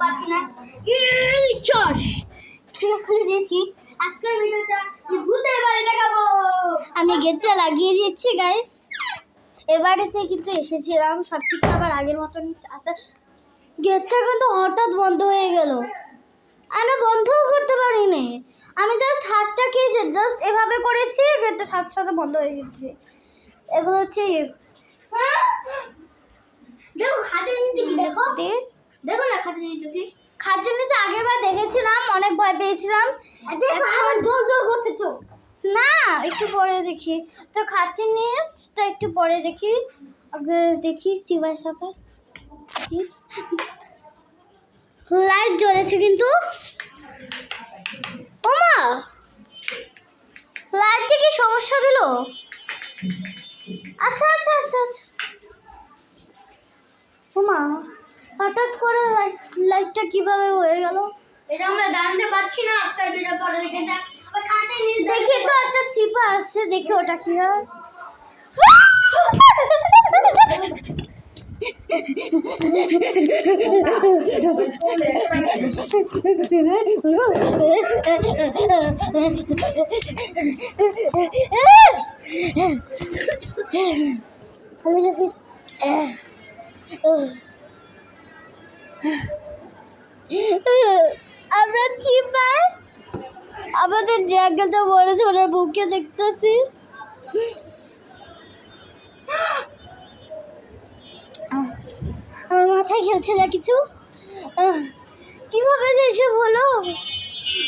পাচ্ছি না চশ খুলে দিয়েছি। আজকের ভিডিওটা ভূতের বাড়ি দেখাবো। আমি গেটটা লাগিয়ে দিয়েছি গাইস। এবারেতে কিন্তু এসেছিলাম, সব কিছু আবার আগের মতন আছে। গেটটা কিন্তু হঠাৎ বন্ধ হয়ে গেল, আমি বন্ধও করতে পারিনি। আমি জাস্ট হাতটাকে জাস্ট এভাবে করেছি, গেটটা সাথে সাথে বন্ধ হয়ে গেছে। এগুলো হচ্ছে দেখো খাটের নিচে কি, দেখো দেখো না খাটের নিচে কি। খাটের নিচে আগের বার দেখেছিলাম, অনেক ভয় পেয়েছিলাম। দেখো আমার জোর জোর করছে চোখ। না, একটু পরে দেখি তো। খাটের নিচটা একটু পরে দেখি। আগে দেখি চিবাই সাপে লাইট জ্বলেছে কিন্তু। ওমা, লাইটটা কি সমস্যা দিল? আচ্ছা আচ্ছা আচ্ছা আচ্ছা। ওমা, হঠাৎ করে লাইটটা কিভাবে হয়ে গেল? এটা আমরা জানতে পারছি না। একটা ভিডিও পরে এটা ওই খাটের নিচে দেখি তো, একটা চিপা আছে, দেখি ওটা কি হয়। আমরা চিপাই আমাদের জায়গাটা বড়ছে, ওনার বুকে দেখতেছি। আমার মাথায় খেলছে না কিছু, কিভাবে যে এসব হলো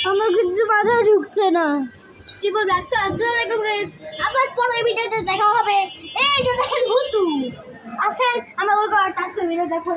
আমার কিছু মাথায় ঢুকছে না। কি বলবো। আসসালামু আলাইকুম গাইস, আবার পরের ভিডিওতে দেখা হবে। এই যে দেখেন ভূতু আসেন, আমার ওই টাস্কের ভিডিও দেখা।